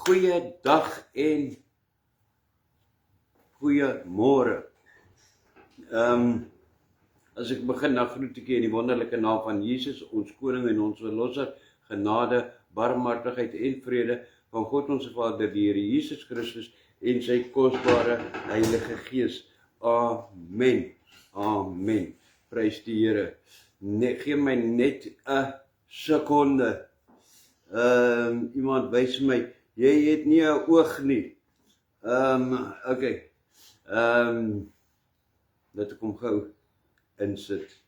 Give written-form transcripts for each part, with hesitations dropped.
Goeie dag en goeie môre. As ek begin, dan groet ek in die wonderlike naam van Jesus, ons koning en ons verlosser, genade, barmhartigheid en vrede van God ons Vader, die Here Jesus Christus en sy kosbare Heilige Gees. Amen. Amen. Prys die Here. Gee my net 'n sekonde. Iemand wys my, jy het nie 'n oog nie. Okay. Dat ek hom gou insit.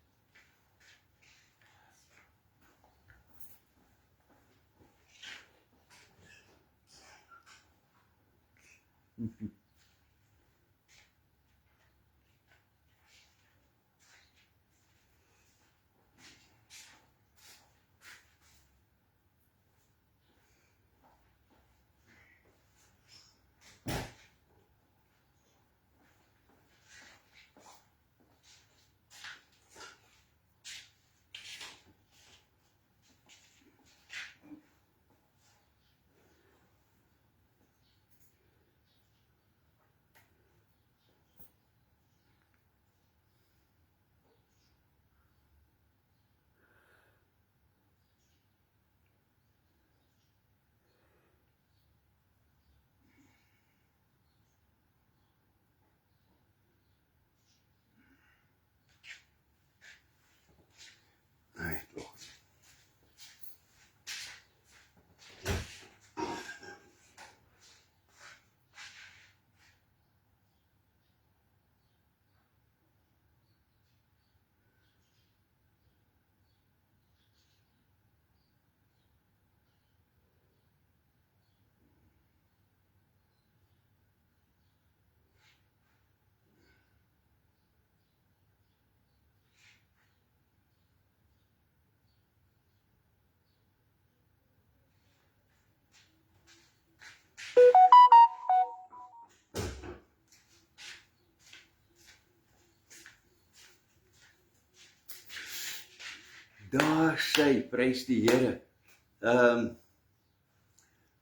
Daar sy, prys die Here.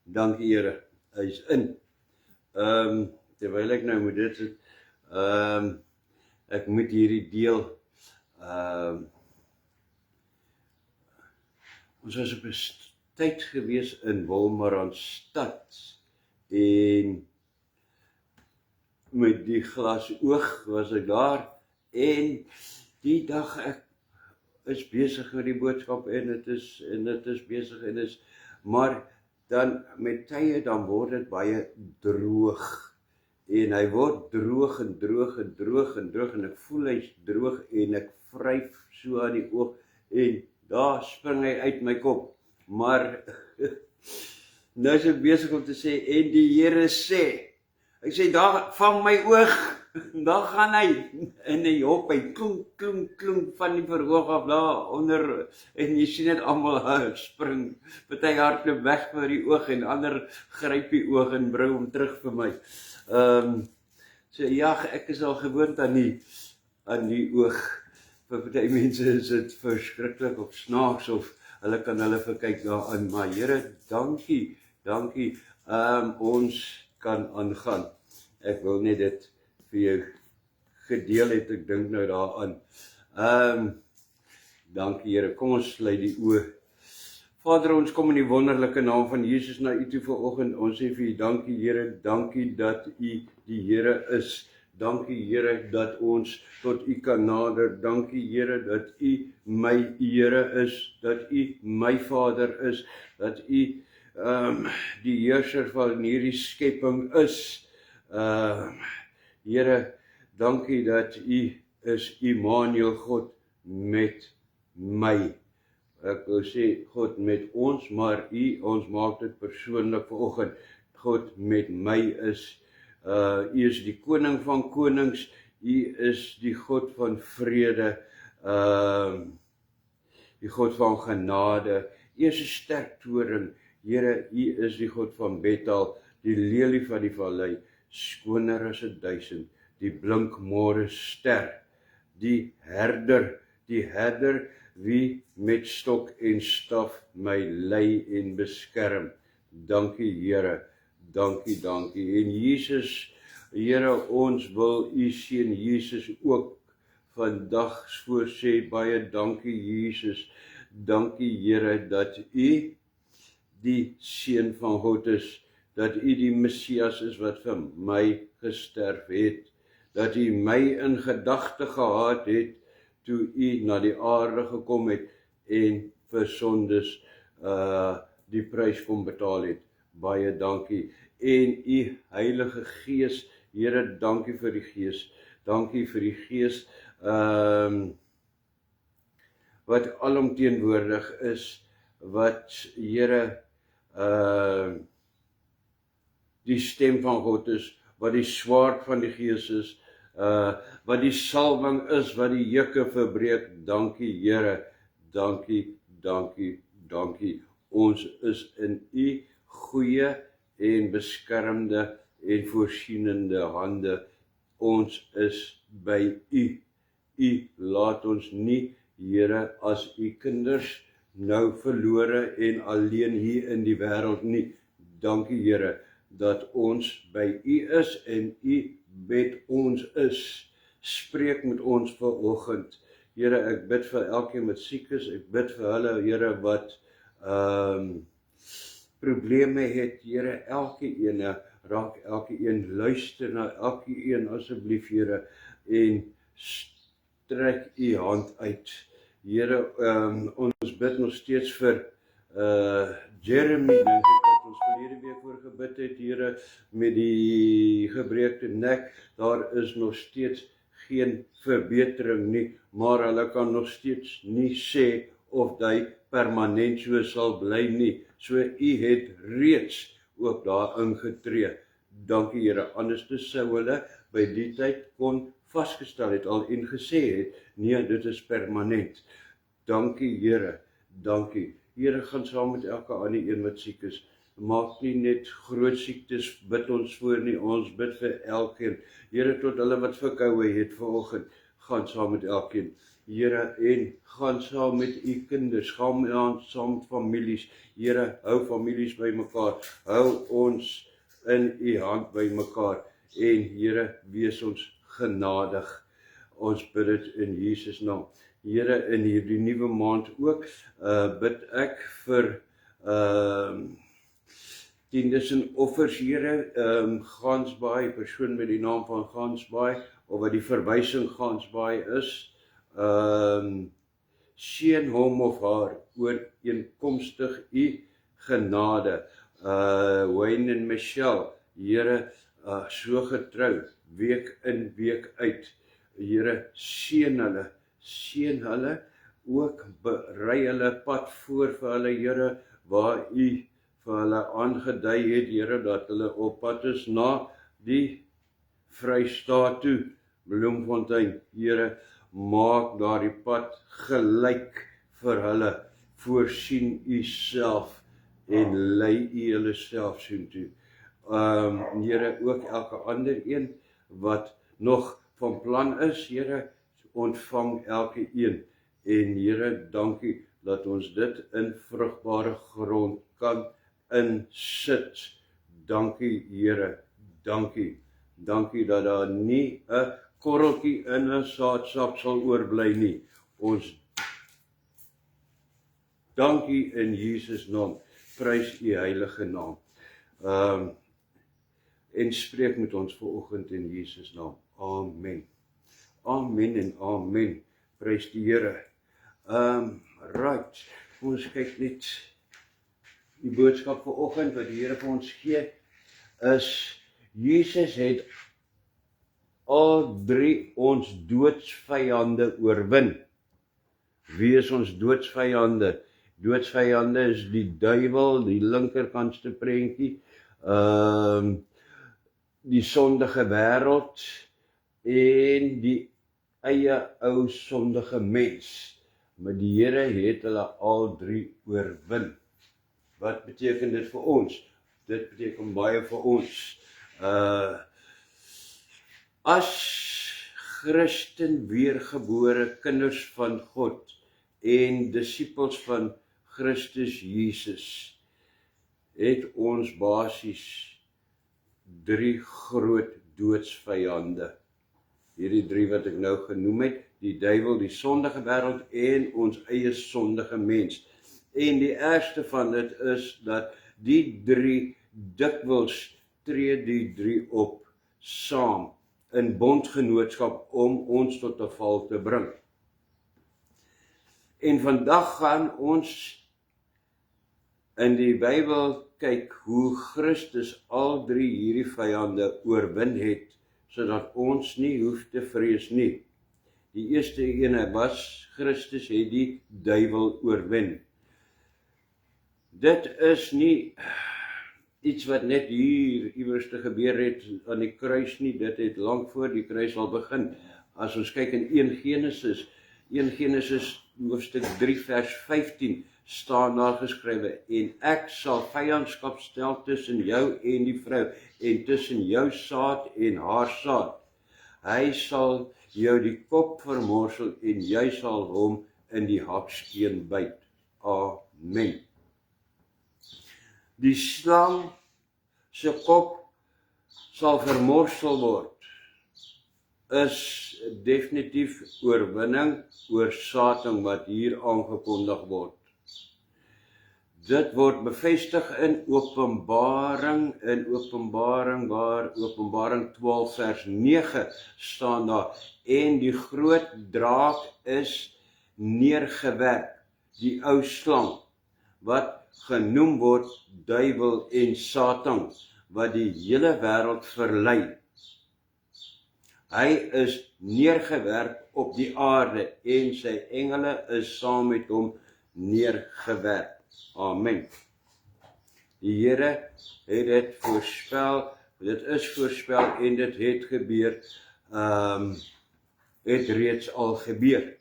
Dankie Here, hy is in. Terwyl ek nou moet dit sit, ek moet hierdie deel, ons was op 'n tyd gewees in Wolmaranstad en met die glas oog was ek daar en die dag ek is besig met die boodskap en dit is besig en is, maar dan met tye dan word dit baie droog en hy word droog en droog en droog en droog en ek voel hy's droog en ek vryf so aan die oog en daar spring hy uit my kop, maar nou is ek besig om te sê en die Here sê, ek sê daar vang my oog, daar gaan hy en hy hop, hy klonk van die verhoog af daar onder en jy sien dit almal spring, party hardloop weg vir die oog en ander gryp die oog en bring hom terug vir my. So ja, ek is al gewoond aan die oog. Vir party mense is dit verskriklik of snaaks of hulle kan hulle verkyk daaraan, maar Here, dankie, ons kan aangaan. Ek wil net dit vir jou gedeel het, ek dink nou daaraan. Dankie Here, kom ons sluit die oë. Vader, ons kom in die wonderlike naam van Jesus na U toe vanoggend. Ons sê vir U dankie Here, dankie dat U die Here is. Dankie Here dat ons tot U kan nader. Dankie Here dat U my Here is, dat U my Vader is, dat U die heerser van hierdie skepping is. Here, dankie dat U is Immanuel, God met my. Ek wil sê God met ons, maar ons maak dit persoonlik vanoggend. God met my is. U is die koning van konings. U is die God van vrede. Die God van genade. U is 'n sterk toring. Here, U is die God van Bethel, die lelie van die vallei, skoner as 1000, die blinkmôre ster, die herder wie met stok en staf my lei en beskerm. Dankie Here, dankie, dankie. En Jesus, Here, ons wil U seun Jesus ook vandag voorsê, baie dankie Jesus. Dankie Here dat U die seun van God is, dat U die Messias is wat vir my gesterf het, dat U my in gedagte gehad het toe U na die aarde gekom het en vir sondes die prys kom betaal het. Baie dankie. En U Heilige Gees, Here, dankie vir die Gees. Dankie vir die Gees wat alomteenwoordig is, wat Here die stem van God is, wat die swaard van die Gees is, wat die salwing is, wat die jukke verbreek. Dankie Here, dankie, dankie, dankie. Ons is in U goeie en beskermde en voorsienende hande. Ons is by U. U laat ons nie, Here, as U kinders nou verlore en alleen hier in die wêreld nie. Dankie Here, dat ons by U is en U met ons is. Spreek met ons vanoggend. Here, ek bid vir elkeen wat siek is. Ek bid vir hulle, Here, wat probleme het. Here, elkeen, raak elkeen, luister na elkeen asseblief, Here, en strek U hand uit. Here, ons bid nog steeds vir Jeremy, dink ek, wat ons verlede week voor gebid het, Here, met die gebreekte nek. Daar is nog steeds geen verbetering nie, maar hulle kan nog steeds nie sê of hy permanent so sal bly nie. So U het reeds ook daar ingetree. Dankie Here, anders sou hulle by die tyd kon vasgestel het al en gesê het, nee, dit is permanent. Dankie Here, dankie. Here, gaan saam met elke ander een wat siek is. Maak nie net groot siektes, bid ons voor nie, ons bid vir elkeen. Here, tot hulle wat verkoue het vanoggend, gaan saam met elkeen. Here, en gaan saam met U kinders, gaan saam met families. Here, hou families by mekaar, hou ons in U hand by mekaar. En Here, wees ons genadig. Ons bid dit in Jesus naam. Here, in hierdie nuwe maand ook, bid ek vir tiendes en offers, Here, Gansbaai, persoon met die naam van Gansbaai, of wat die verwysing Gansbaai is, seën hom of haar ooreenkomstig U genade. Wayne en Michelle, Here, so getrou, week in, week uit. Here, seën hulle, ook berei hulle pad voor vir hulle, Here, waar U vir hulle aangedui het, Here, dat hulle op pad is na die Vrystaat toe, Bloemfontein. Here, maak daardie pad gelyk vir hulle, voorsien U self en lei U hulle self soontoe. Here, ook elke ander een wat nog van plan is, Here, ontvang elke een. En Here, dankie dat ons dit in vrugbare grond kan insit. Dankie Here, dankie. Dankie dat daar nie 'n korreltjie in 'n saadsak sal oorbly nie. Ons dankie in Jesus naam. Prys U heilige naam. En spreek met ons vanoggend in Jesus naam. Amen. Amen en amen. Prys die Here. Right. Ons kyk net die boodskap vanoggend wat die Here vir ons gee is Jesus het al 3 ons doodsvyande oorwin. Wie is ons doodsvyande? Doodsvyande is die duiwel, die linkerkantste prentjie, die sondige wêreld en die eie ou sondige mens. Maar die Here het hulle al 3 oorwin. Wat beteken dit vir ons? Dit beteken baie vir ons. As Christen weergebore kinders van God en disippels van Christus Jesus, het ons basies 3 groot doodsvyande. Hierdie 3 wat ek nou genoem het, die duiwel, die sondige wêreld en ons eie sondige mens. En die ergste van dit is dat die 3 dikwels tree die 3 op saam in bondgenootskap om ons tot 'n val te bring. En vandag gaan ons in die Bybel kyk hoe Christus al 3 hierdie vyande oorwin het, sodat ons nie hoef te vrees nie. Die eerste ene was, Christus het die duiwel oorwin. Dit is nie iets wat net hier iewers te gebeur het aan die kruis nie, dit het lank voor die kruis al begin. As ons kyk in 1 Genesis hoofstuk 3 vers 15 staan daar geskrywe, en ek sal vyandskap stel tussen jou en die vrou, en tussen jou saad en haar saad. Hy sal jou die kop vermorsel en jy sal hom in die hakskeen byt. Amen. Die slang se kop sal vermorsel word, is definitief oorwinning oor Satan wat hier aangekondig word. Dit word bevestig in Openbaring, waar Openbaring 12 vers 9 staan daar, en die groot draak is neergewerp, die ou slang, wat genoem word duiwel en Satan, wat die hele wêreld verlei. Hy is neergewerp op die aarde en sy engele is saam met hom neergewerp. Amen. Die Here het dit voorspel, dit is voorspel en dit het gebeur, het reeds al gebeur.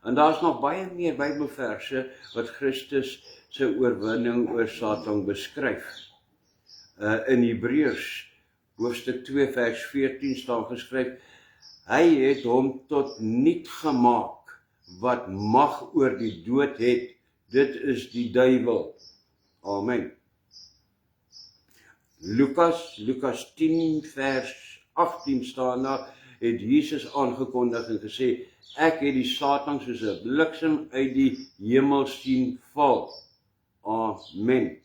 En daar's nog baie meer Bybelverse wat Christus se oorwinning oor Satan beskryf. In Hebreërs hoofstuk 2 vers 14 staan geskryf, hy het hom tot niet gemaak wat mag oor die dood het, dit is die duiwel. Amen. Lukas 10 vers 18 staan daar, het Jesus aangekondig en gesê, ek het die Satan soos 'n bliksem uit die hemel sien val. Amen.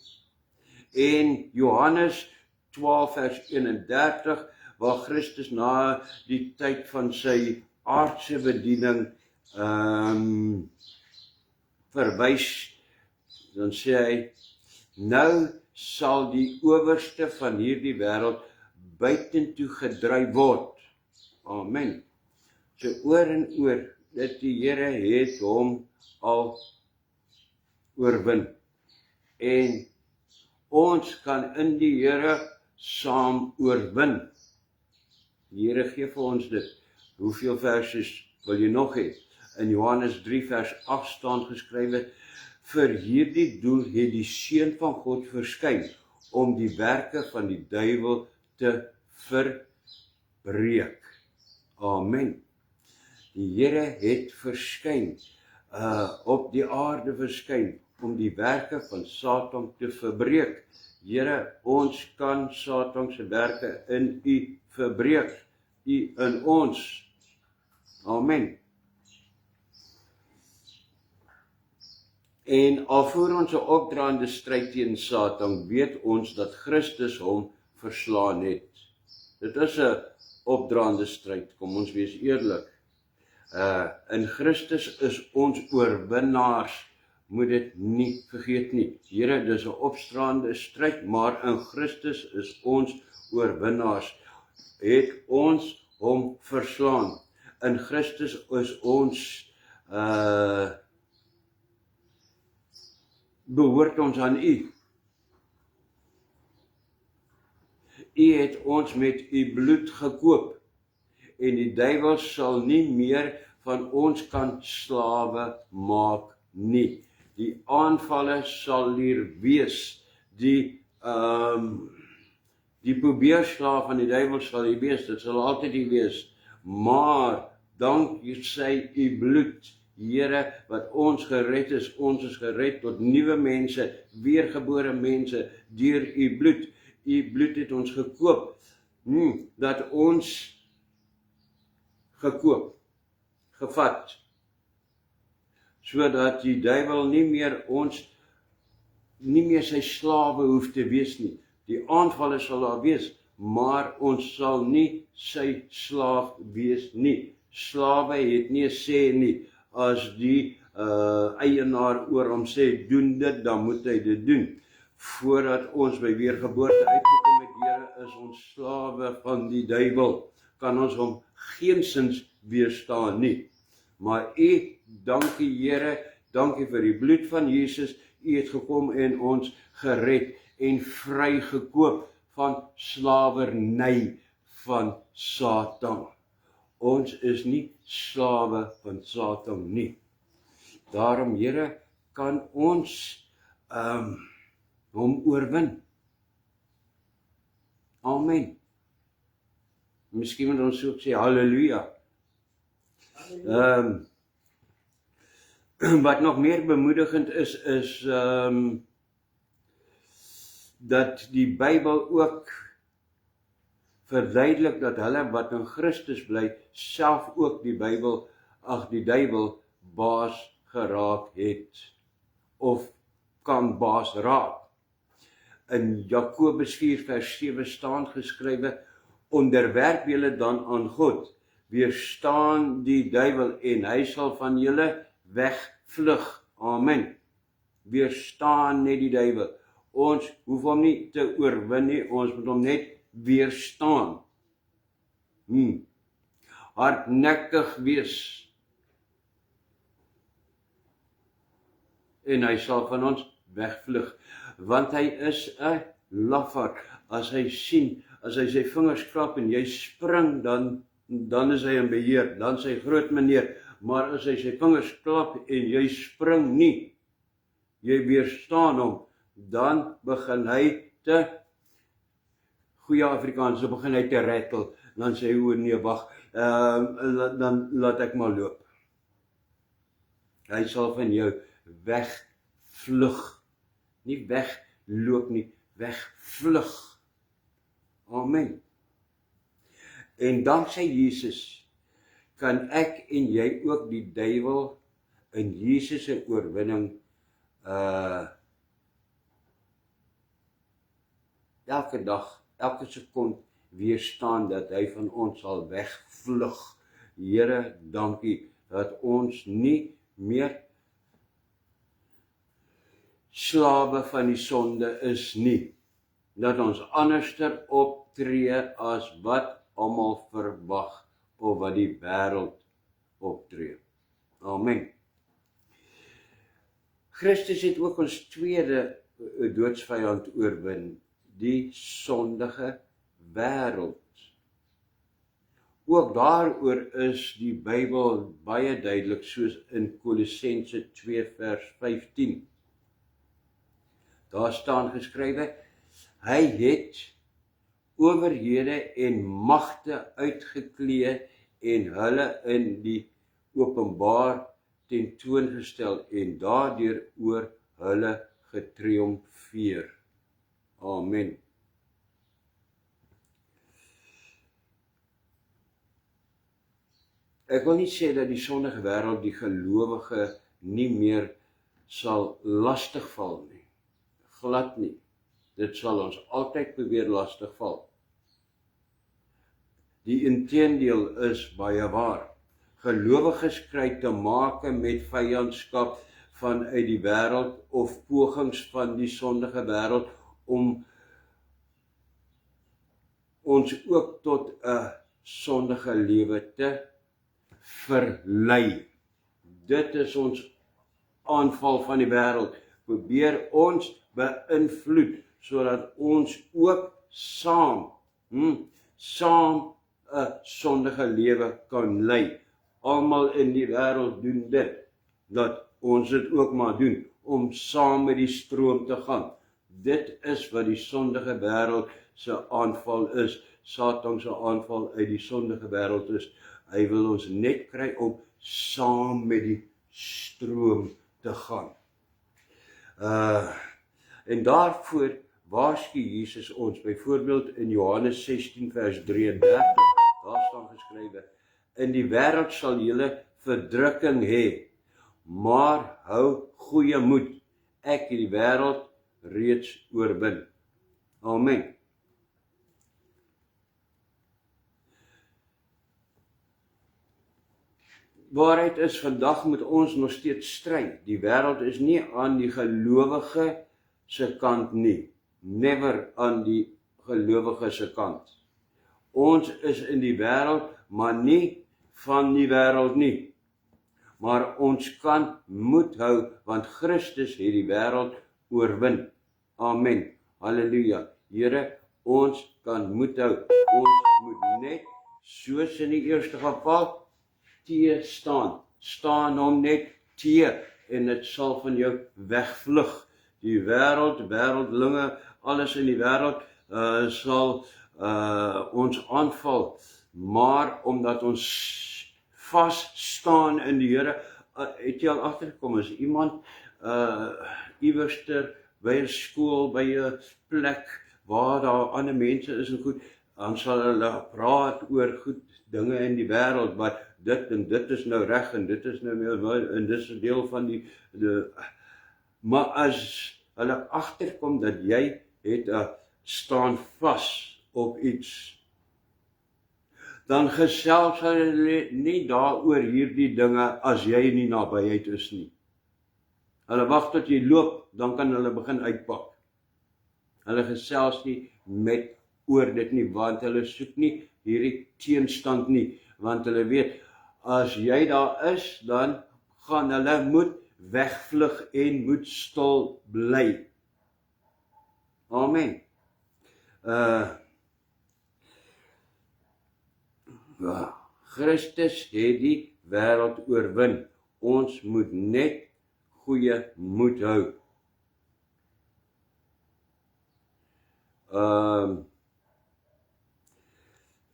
En Johannes 12 vers 31, waar Christus na die tyd van sy aardse bediening verwys, dan sê hy, nou sal die owerste van hierdie wêreld buitentoe gedryf word. Amen. So oor en oor, dat die Here het hom al oorwin. En ons kan in die Here saam oorwin. Die Here gee vir ons dit. Hoeveel versies wil jy nog hê? In Johannes 3 vers 8 staan geskrywe, vir hierdie doel het die Seun van God verskyn, om die werke van die duiwel te verbreek. Amen. Die Here het verskyn, op die aarde verskyn, om die werke van Satan te verbreek. Here, ons kan Satan se werke in U verbreek, U in ons. Amen. En al voer ons 'n opdraande stryd teen Satan, weet ons dat Christus hom verslaan het. Dit is 'n opdraande stryd, kom ons wees eerlik. In Christus is ons oorwinnaars, moet dit nie vergeet nie. Here, dis 'n opdraande stryd, maar in Christus is ons oorwinnaars. Het ons hom verslaan. In Christus is ons behoort ons aan U. U het ons met U bloed gekoop, en die duiwel sal nie meer van ons kan slawe maak nie. Die aanvalle sal hier wees, die probeerslaaf van die duiwel sal hier wees, dit sal altyd hier wees, maar dank sy U bloed, Here, wat ons gered is gered tot nuwe mense, weergebore mense, deur U bloed, U bloed het ons gekoop. Dat ons gekoop, gevat, sodat die duiwel nie meer sy slawe hoef te wees nie. Die aanvalle sal daar wees, maar ons sal nie sy slaaf wees nie. Slawe het nie 'n sê nie. As die eienaar oor hom sê, doen dit, dan moet hy dit doen. Voordat ons by weergeboorte uitgekom het, Here, is ons slawe van die duiwel. Kan ons hom geensins weerstaan nie. Maar U, dankie Here, dankie vir die bloed van Jesus. U het gekom en ons gered en vrygekoop van slawerny van Satan. Ons is nie slawe van Satan nie. Daarom, Here, kan ons hom oorwin. Amen. Miskien moet ons ook sê halleluja. Wat nog meer bemoedigend is dat die Bybel ook verduidelik dat hulle wat in Christus bly, self ook die duiwel baas geraak het, of kan baas raak. In Jakobus 4 vers 7 staan geskrywe, onderwerp julle dan aan God, weerstaan die duiwel en hy sal van julle wegvlug. Amen. Weerstaan net die duiwel. Ons hoef hom nie te oorwin nie, ons moet hom net weerstaan. Hardnekkig wees. En hy sal van ons wegvlug, want hy is 'n lafaard. As hy sien, as hy sy vingers klap en jy spring, dan is hy in beheer, dan is hy groot meneer. Maar as hy sy vingers klap en jy spring nie, jy weerstaan hom, dan begin hy goeie Afrikaans, dan begin hy te rattle, dan sê hy, nee, wag, dan laat ek maar loop. Hy sal van jou wegvlug, nie wegloop nie, wegvlug. Amen. En danksy Jesus kan ek en jy ook die duiwel in Jesus se oorwinning elke dag, elke sekond weerstaan, dat hy van ons sal wegvlug. Here, dankie dat ons nie meer slawe van die sonde is nie. Dat ons anderster optree as wat almal verwag, of wat die wêreld optree. Amen. Christus het ook ons tweede doodsvyand oorwin, die sondige wêreld. Ook daaroor is die Bybel baie duidelik, soos in Kolossense 2 vers 15. Daar staan geskrywe, hy het owerhede en magte uitgeklee en hulle in die openbaar tentoongestel en daardeur oor hulle getriomfeer. Amen. Ek wil nie sê dat die sondige wêreld die gelowige nie meer sal lastigval nie. Glad nie. Dit sal ons altyd probeer lastigval. Die inteendeel is baie waar. Gelowiges kry te make met vyandskap vanuit die wêreld of pogings van die sondige wêreld om ons ook tot 'n sondige lewe te verlei. Dit is ons aanval van die wêreld. Probeer ons beïnvloed sodat ons ook saam 'n sondige lewe kan lei. Almal in die wêreld doen dit, dat ons dit ook maar doen, om saam met die stroom te gaan. Dit is wat die sondige wêreld se aanval is, Satan se aanval uit die sondige wêreld is. Hy wil ons net kry om saam met die stroom te gaan. En daarvoor waarsku Jesus ons, byvoorbeeld in Johannes 16 vers 33, daar staan geskrywe, in die wêreld sal julle verdrukking hê, maar hou goeie moed, ek het die wêreld reeds oorwin. Amen. Waarheid is, vandag moet ons nog steeds stry. Die wêreld is nie aan die gelowige se kant nie. Never aan die gelowige se kant. Ons is in die wêreld, maar nie van die wêreld nie. Maar ons kan moed hou, want Christus het die wêreld oorwin. Amen. Halleluja. Here, ons kan moed hou. Ons moet net, soos in die eerste geval, teë staan. Staan hom net teë en dit sal van jou wegvlug. Die wêreld, wêreldlinge, alles in die wêreld sal ons aanval. Maar omdat ons vas staan in die Here, het jy al agtergekom, as iemand iewerster by 'n skool, by 'n plek waar daar ander mense is en goed, dan sal hulle praat oor goed dinge in die wêreld, maar dit en dit is nou reg en dit is nou en dit is 'n deel van die maar as hulle agterkom dat jy het staan vas op iets, dan gesels hulle nie daaroor hierdie dinge as jy nie nabyheid is nie. Hulle wag tot jy loop, dan kan hulle begin uitpak. Hulle gesels nie met oor dit nie, want hulle soek nie hierdie teenstand nie, want hulle weet, as jy daar is, dan gaan hulle moet wegvlug en moet stil bly. Amen. Christus het die wêreld oorwin. Ons moet net goeie moed hou.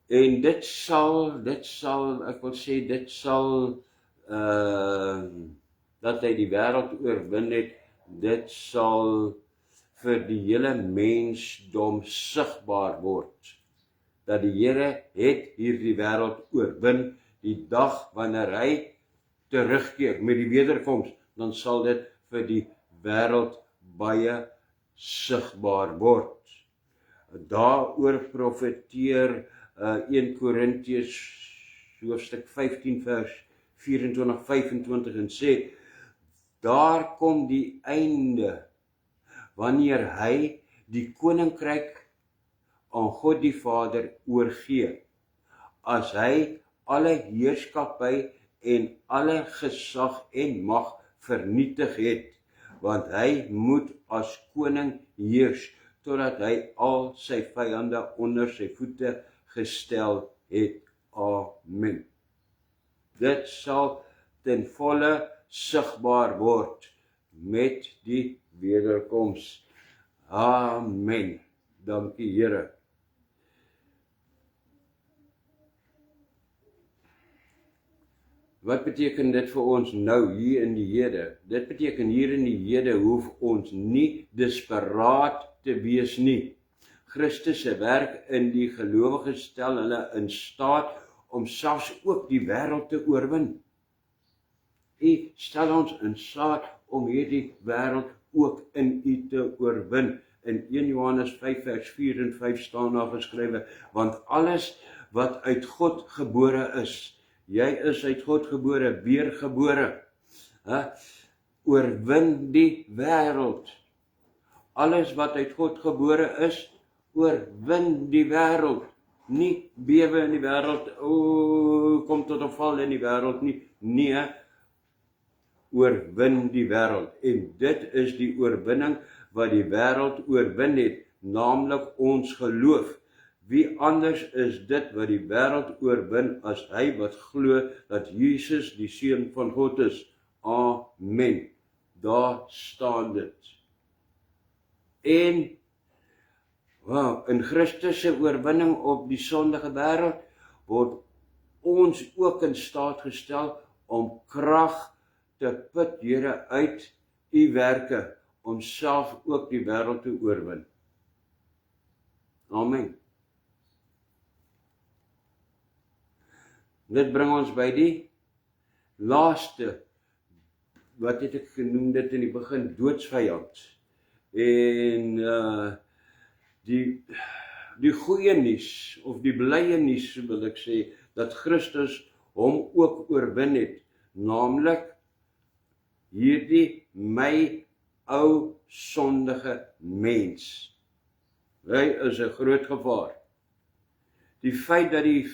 En dit sal, ek wil sê, dit sal, dat hy die wêreld oorwin het, dit sal vir die hele mensdom sigbaar word. Dat die Here het hierdie wêreld oorwin, die dag wanneer hy terugkeer met die wederkoms, dan sal dit vir die wêreld baie sigbaar word. Daaroor profeteer 1 Korintiërs hoofstuk 15 vers 24-25 en sê, daar kom die einde, wanneer hy die koninkryk aan God die Vader oorgee, as hy alle heerskappy en alle gesag en mag vernietig het, want hy moet as koning heers, totdat hy al sy vyande onder sy voete gestel het. Amen. Dit sal ten volle sigbaar word met die wederkoms. Amen. Dankie Here. Wat beteken dit vir ons nou hier in die hede? Dit beteken hier in die hede hoef ons nie desperaat te wees nie. Christus se werk in die gelowiges stel hulle in staat om selfs ook die wêreld te oorwin. U stel ons in staat om hierdie wêreld ook in u te oorwin. In 1 Johannes 5 vers 4 en 5 staan daar geskrywe, want alles wat uit God gebore is, jy is uit God gebore, weergebore, oorwin die wêreld. Alles wat uit God gebore is, oorwin die wêreld. Nie bewe in die wêreld, kom tot 'n val in die wêreld nie. Nee, oorwin die wêreld. En dit is die oorwinning wat die wêreld oorwin het, naamlik ons geloof. Wie anders is dit wat die wêreld oorwin as hy wat glo dat Jesus die Seun van God is? Amen. Daar staan dit. En in Christus se oorwinning op die sondige wêreld word ons ook in staat gestel om krag te put, Here, uit u werke, om self ook die wêreld te oorwin. Amen. Dit bring ons by die laaste, wat het ek genoem dit in die begin, doodsvyand. En die goeie nuus, of die blye nuus, wil ek sê, dat Christus hom ook oorwin het, naamlik hierdie my ou sondige mens. Hy is 'n groot gevaar. Die feit dat die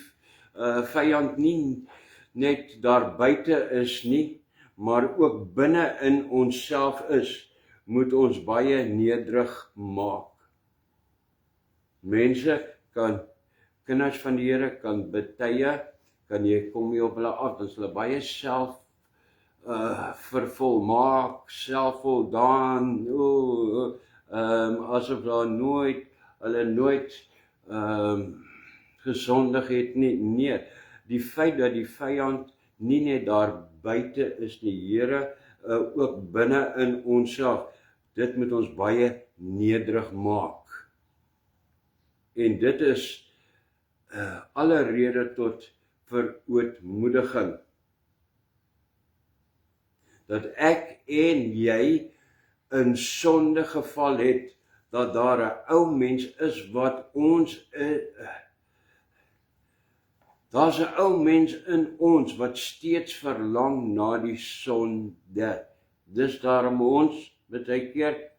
vyand nie net daar buite is nie, maar ook binne in onsself is, moet ons baie nederig maak. Mense kinders van die Here kan baie, kan jy kom jy op hulle af, dan is hulle baie vervolmaak, selfvoldaan, asof hulle nooit gesondig het nie. Nee, die feit dat die vyand nie net daar buite is nie, Here, ook binne in onsself, dit moet ons baie nederig maak. En dit is alle rede tot verootmoediging. Dat ek en jy in sonde geval het, dat daar 'n ou mens is wat ons daar's 'n ou mens in ons wat steeds verlang na die sonde. Dis daarom ons baie keer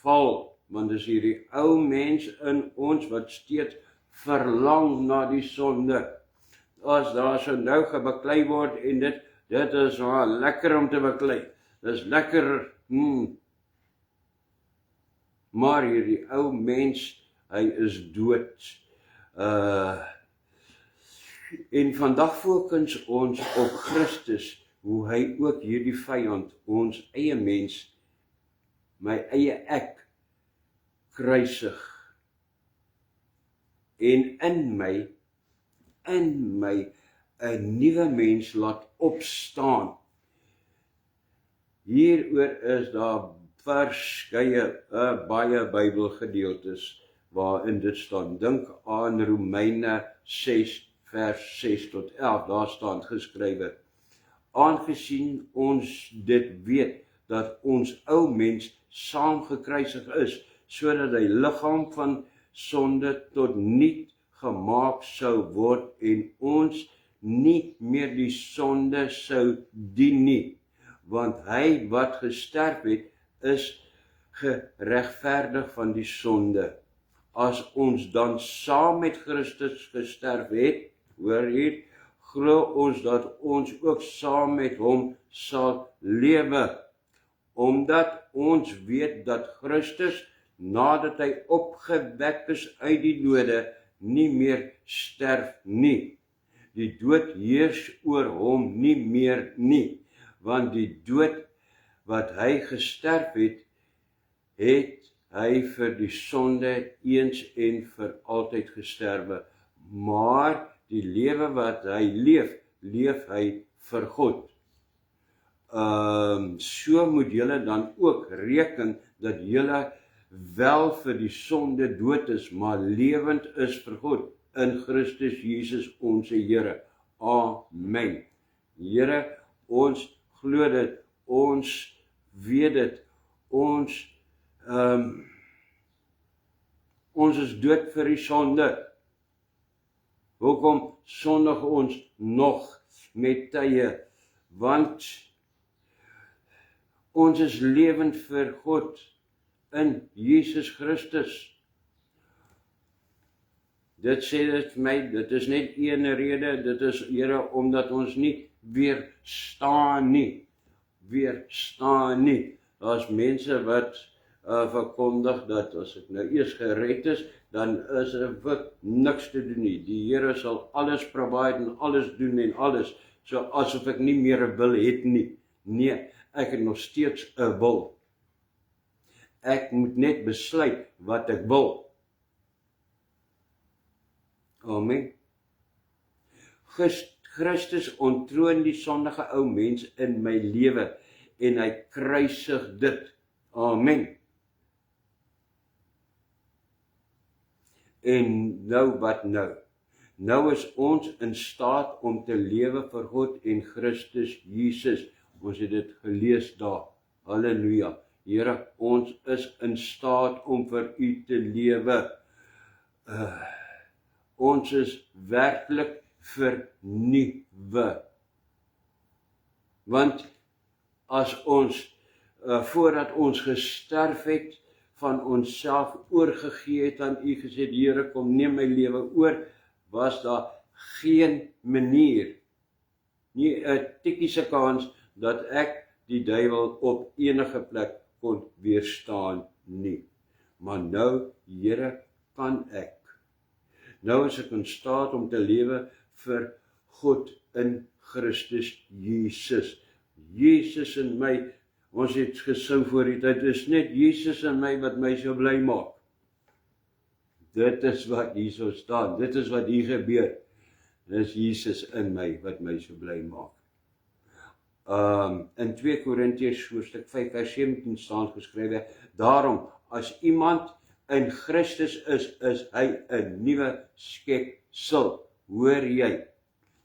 val, want dis hierdie ou mens in ons wat steeds verlang na die sonde. As daar so nou gebaklei word en dit is lekker om te baklei. Dis lekker, maar hierdie ou mens, hy is dood. En vandag fokus ons op Christus, hoe hy ook hierdie vyand, ons eie mens, my eie ek, kruisig. En in my 'n nuwe mens laat opstaan. Hieroor is daar verskeie baie Bybelgedeeltes waarin dit staan. Dink aan Romeine 6 vers 6 tot 11, daar staan geskrywe: aangesien ons dit weet dat ons ou mens saam gekruisig is, sodat hy liggaam van sonde tot niet gemaak sou word en ons nie meer die sonde sou dien nie, want hy wat gesterf het, is geregverdig van die sonde. As ons dan saam met Christus gesterf het, hoor hier, glo ons dat ons ook saam met hom sal lewe, omdat ons weet dat Christus, nadat hy opgewek is uit die dode, nie meer sterf nie. Die dood heers oor hom nie meer nie, want die dood wat hy gesterf het, het hy vir die sonde eens en vir altyd gesterwe. Maar die lewe wat hy leef hy vir God. So moet julle dan ook reken dat julle wel vir die sonde dood is, maar lewend is vir God in Christus Jesus ons Here. Amen. Here, ons glo dit, ons weet dit, ons is dood vir die sonde. Hoekom sondig ons nog met tye? Want ons is lewend vir God in Jesus Christus. Dit sê dit vir my, dit is net een rede, dit is, Here, omdat ons nie weerstaan nie. Daar's mense wat verkondig dat as ek nou eers gered is, dan is wat niks te doen nie. Die Here sal alles provide en alles doen en alles, so asof ek nie meer 'n wil het nie. Nee, ek het nog steeds 'n wil. Ek moet net besluit wat ek wil. Amen. Christus ontroon die sondige ou mens in my lewe en hy kruisig dit. Amen. En nou wat nou? Nou is ons in staat om te lewe vir God en Christus Jesus. Ons het dit gelees daar. Halleluja. Here, ons is in staat om vir U te lewe. Ons is werklik vernuwe. Want as ons, voordat ons gesterf het, van onsself oorgegee het aan U, gesê, Here, kom neem my lewe oor, was daar geen manier, nie 'n tikkiese kans, dat ek die duiwel op enige plek kon weerstaan nie. Maar nou, Here, kan ek. Nou is ek in staat om te lewe vir God in Christus Jesus. Jesus in my, ons het gesing voor die tyd, is net Jesus in my wat my so bly maak. Dit is wat hier so staan, dit is wat hier gebeur. Dis Jesus in my wat my so bly maak. In 2 Korintiërs hoofstuk 5 vers 17 staan geskrywe, daarom as iemand in Christus is hy 'n nuwe skepsel. Hoor jy?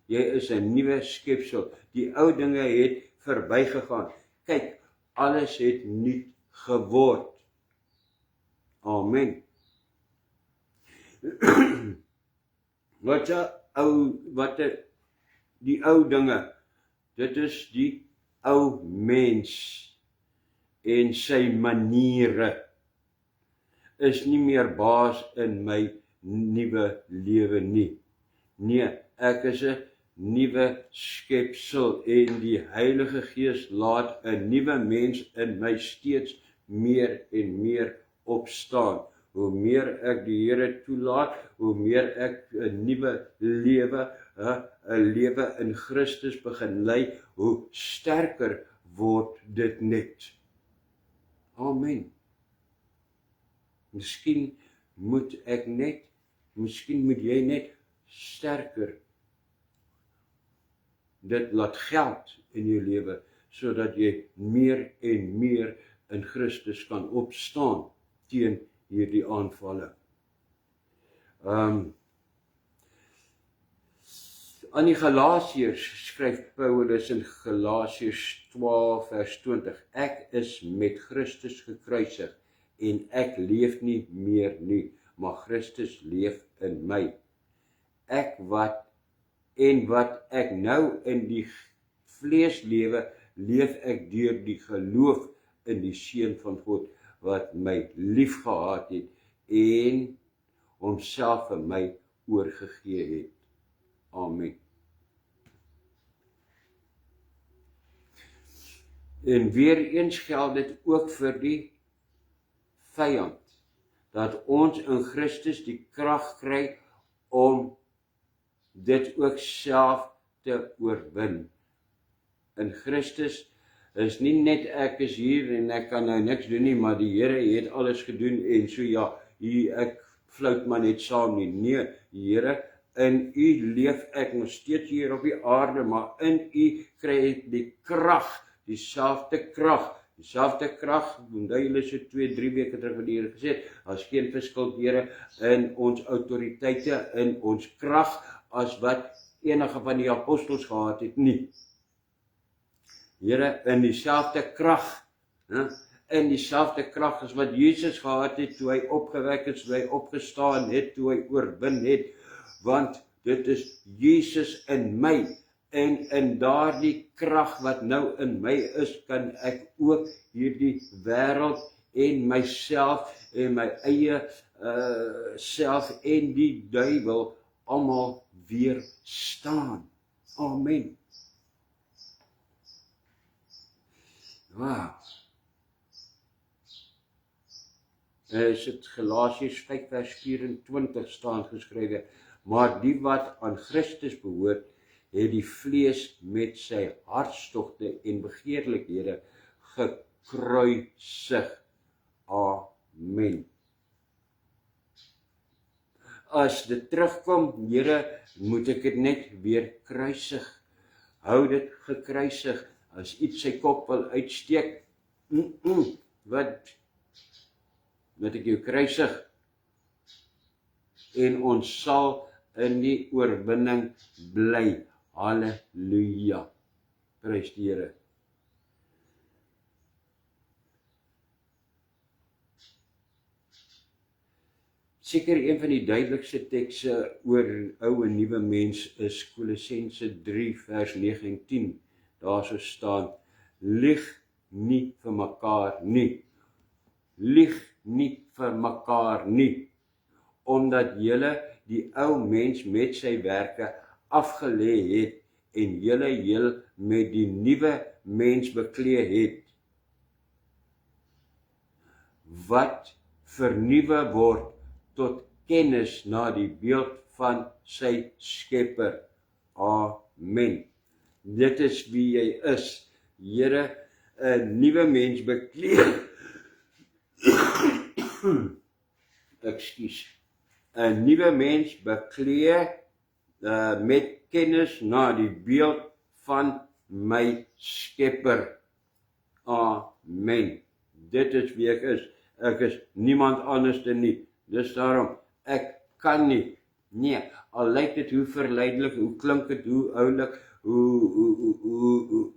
Jy is 'n nuwe skepsel. Die ou dinge het verbygegaan. Kyk, alles het nuut geword. Amen. Die ou dinge, dit is die ou mens en sy maniere is nie meer baas in my nuwe lewe nie. Nee, ek is 'n nuwe skepsel en die Heilige Gees laat 'n nuwe mens in my steeds meer en meer opstaan. Hoe meer ek die Here toelaat, hoe meer ek 'n nuwe lewe, 'n lewe in Christus begin lei, hoe sterker word dit net. Amen. Miskien moet jy net sterker dit laat geld in jou lewe, sodat jy meer en meer in Christus kan opstaan teen hierdie aanvalle. Aan die Galasiërs skryf Paulus in Galasiërs 12 vers 20, ek is met Christus gekruisig en ek leef nie meer nie, maar Christus leef in my. Wat ek nou in die vlees lewe, leef ek deur die geloof in die Seun van God, wat my lief gehad het en homself vir my oorgegee het. Amen. En weer eens geld dit ook vir die vyand, dat ons in Christus die krag kry om dit ook self te oorwin. In Christus is nie net ek is hier en ek kan nou niks doen nie, maar die Here het alles gedoen en so ja, ek flout maar net saam nie. Nee, Here, in U leef ek nog steeds hier op die aarde, maar in U kry ek die krag, dieselfde krag, onthou julle so 2-3 weke terug wat die Here gesê het, as geen verskil, Here, in ons autoriteite, in ons krag, as wat enige van die apostels gehad het nie. Here, in dieselfde krag, in dieselfde krag as wat Jesus gehad het, toe hy opgewek is, toe hy opgestaan het, toe hy oorwin het, want dit is Jesus in my, en in daardie krag wat nou in my is, kan ek ook hierdie wêreld en myself en my eie self en die duiwel almal weerstaan. Amen. Wow. Is dit Galasiërs 5 vers 24 staan geskrywe, maar die wat aan Christus behoort, het die vlees met sy hartstogte en begeerlikhede gekruisig. Amen. As dit terugkom, Here, moet ek dit net weer kruisig. Hou dit gekruisig. As iets sy kop wil uitsteek, wat ek jou kruisig. en ons sal in die oorwinning bly. Halleluja. Prys die Here. Seker een van die duidelikste tekste oor ou en nuwe mens is Kolossense 3 vers 9 en 10. Daar so staan: lieg nie vir mekaar nie. Lieg nie vir mekaar nie, omdat julle die ou mens met sy werke afgelê het en julle heel met die nuwe mens beklee het, wat vernuwe word tot kennis na die beeld van sy Skepper. Amen. Dit is wie jy is. Here, 'n nuwe mens beklee. Ekskuus. 'n nuwe mens beklee met kennis na die beeld van my Skepper. Amen. Dit is wie ek is. Ek is niemand anders dan nie. Dis daarom, ek kan nie. Nee, al lyk dit hoe verleidelik, hoe klink dit, hoe oulik, hoe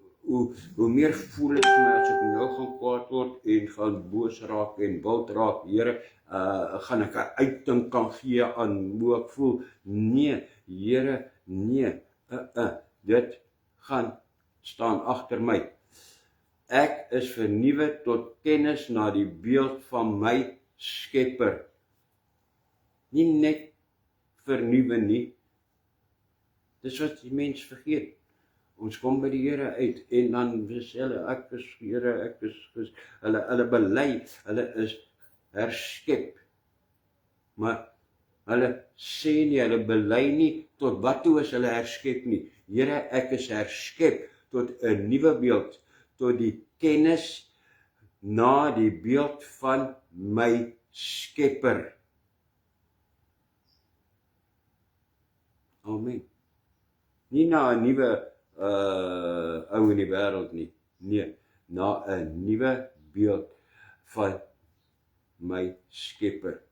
meer voel ek my as ek nou gaan kwaad word en gaan boos raak en wild raak. Here, gaan ek 'n uiting kan gee aan hoe ek voel. Nee, Here, nee. Dit gaan staan agter my. Ek is vernuwe tot kennis na die beeld van my Skepper. Nie net vernuwe nie. Dis wat die mens vergeet. Ons kom by die Here uit en dan sê hulle, ek is Here, ek is hulle bely, hulle is herskep. Maar hulle sê nie, hulle bely nie, tot wat toe is hulle herskep nie. Here, ek is herskep tot 'n nuwe beeld, tot die kennis na die beeld van my Skepper. Amen. Nie na 'n nuwe ou in die wêreld nie. Nee, na 'n nuwe beeld van my Skepper.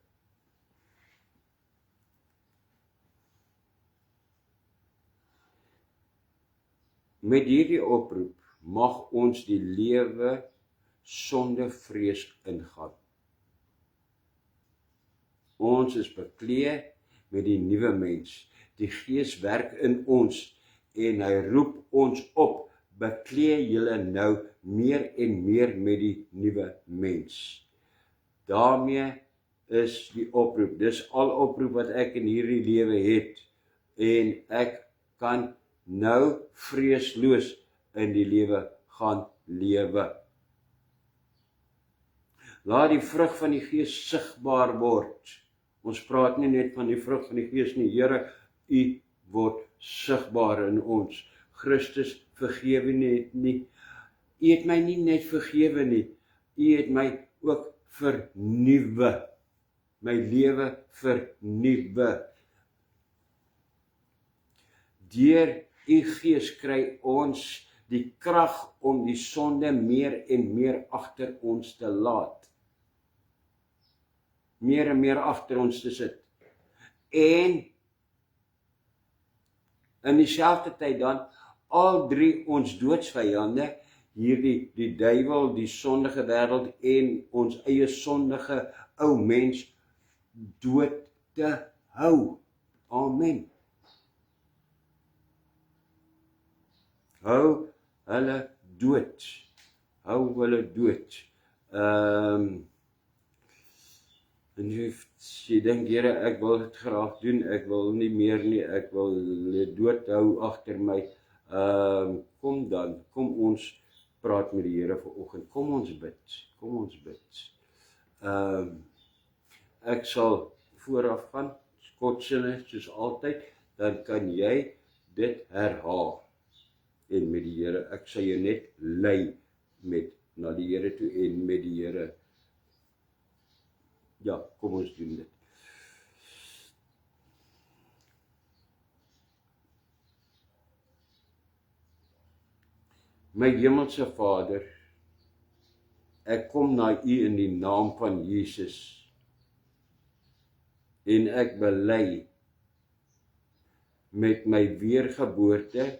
Met hierdie oproep mag ons die lewe sonder vrees ingaan. Ons is beklee met die nuwe mens. Die Gees werk in ons en hy roep ons op, beklee julle nou meer en meer met die nuwe mens. Daarmee is die oproep. Dis al oproep wat ek in hierdie lewe het. En ek kan nou vreesloos in die lewe gaan lewe. Laat die vrug van die Gees sigbaar word. Ons praat nie net van die vrug van die Gees nie. Here, U word sigbaar in ons. Christus vergewe nie. U het my nie net vergewe nie. U het my ook vernuwe. My lewe vernuwe. Deur U Gees kry ons die krag om die sonde meer en meer agter ons te laat. Meer en meer agter ons te sit. En in dieselfde tyd dan, al drie ons doodsvyande, hierdie die duiwel, die sondige wêreld en ons eie sondige ou mens dood te hou. Amen. Hou hulle dood. Hou hulle dood. En jy dink, Here, ek wil dit graag doen, ek wil nie meer nie, ek wil dood hou agter my. Kom dan, kom ons praat met die Here vanoggend. Kom ons bid. Ek sal vooraf gaan, skotsinne soos altyd, dan kan jy dit herhaal. En met die Here, ek sal jou net lei na die Here toe en met die Here. Ja, kom ons doen dit. My hemelse Vader, ek kom na U in die naam van Jesus. en ek bely met my weergeboorte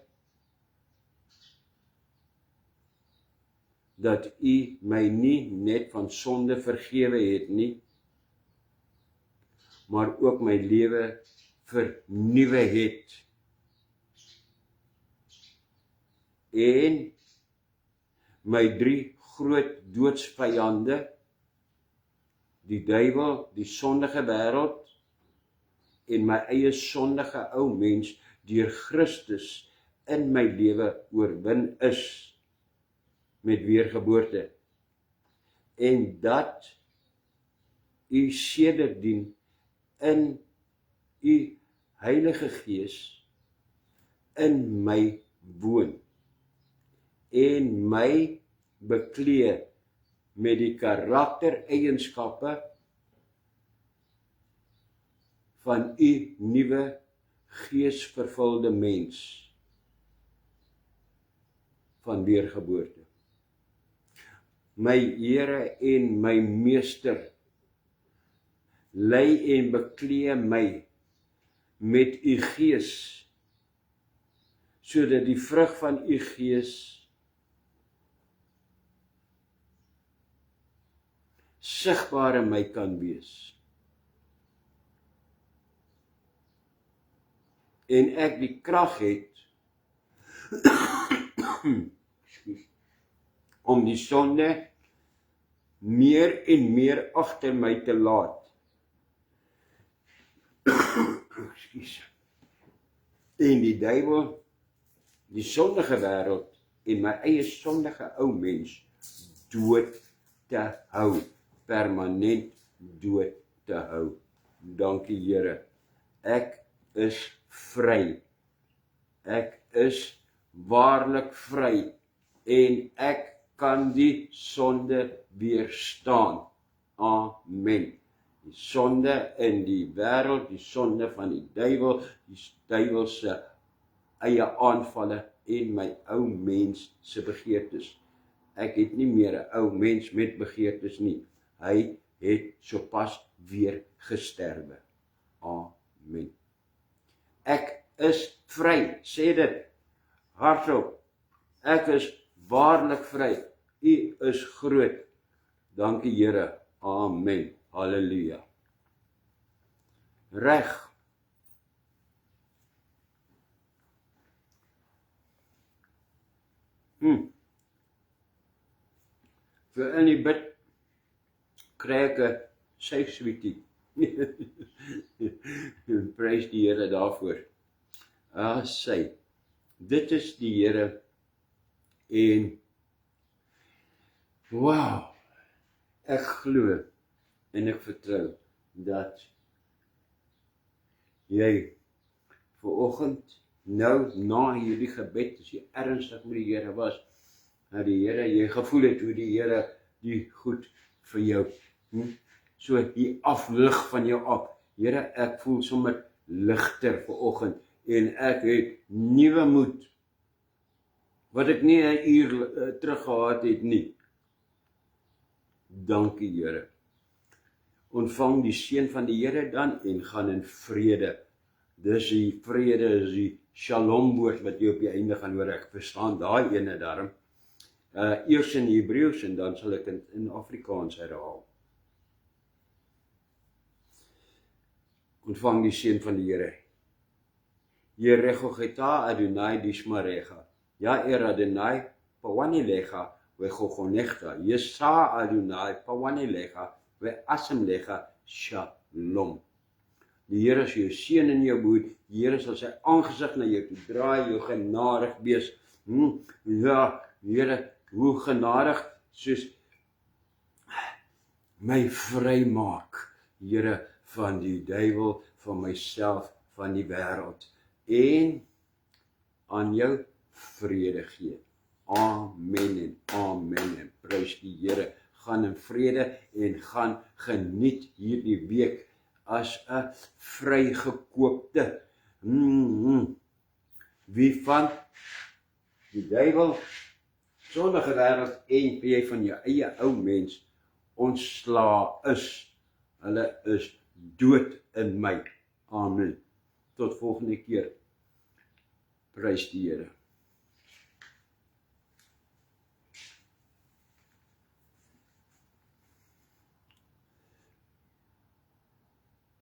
dat U my nie net van sonde vergewe het nie, maar ook my lewe vernuwe het. En my 3 groot doodsvyande, die duiwel, die sondige wêreld en my eie sondige ou mens deur Christus in my lewe oorwin is met weergeboorte. En dat U sedertdien in U Heilige Gees in my woon en my beklee met die karaktereienskappe van U nuwe geesvervulde mens van weergeboorte. My Here en my Meester, lei en beklee my met U Gees, sodat die vrug van U Gees sigbaar in my kan wees. En ek die krag het om die sonde meer en meer agter my te laat. En die duiwel, die sondige wêreld en my eie sondige ou mens dood te hou, permanent dood te hou. Dankie Here, ek is vry. Ek is waarlik vry en ek kan die sonde weerstaan. Amen. Die sonde in die wêreld, die sonde van die duiwel se eie aanvalle en my ou mens se begeertes. Ek het nie meer 'n ou mens met begeertes nie. Hy het sopas weer gesterwe. Amen. Ek is vry, sê dit hardop. Ek is waarlik vry. U is groot. Dankie Here. Amen. Halleluja. Reg. Vir in die bid kry ek 'n syfsweetie. Prys die Here daarvoor. Sy. Dit is die Here en wow, ek glo en ek vertrou dat jy vanoggend nou na hierdie gebed, as jy ernstig met die Here was, dat die Here, jy gevoel het hoe die Here die goed vir jou, so die aflig van jou af. Here, ek voel sommer ligter vanoggend en ek het nuwe moed, wat ek nie 'n uur terug gehad het nie. Dankie Here. Ontvang die seën van die Here dan en gaan in vrede. Dis die vrede, is die shalom woord wat jy op die einde gaan hoor. Ek verstaan daai ene daarom. Eers in Hebreëus en dan sal ek in Afrikaans herhaal. Ontvang die seën van die Here. Yerechocheta Adonai dishmarecha. Ja Adonai pawanilecha wechochonechta. Yesa Adonai pawanilecha weasemlecha shalom. Die Here is jou seën en jou behoed. Die Here sal sy aangesig na jou toe draai, jou genadig wees. Ja, Here, hoe genadig soos my vry maak, Here, van die duiwel, van myself, van die wêreld en aan jou vrede gee. Amen en amen en prys die Here. Gaan in vrede en gaan geniet hierdie week as 'n vrygekoopte. Wie van die duiwel, sondige wêreld en jy van jou eie ou mens ontslaa is. Hulle is dood in my. Amen. Tot volgende keer. Prys die Here.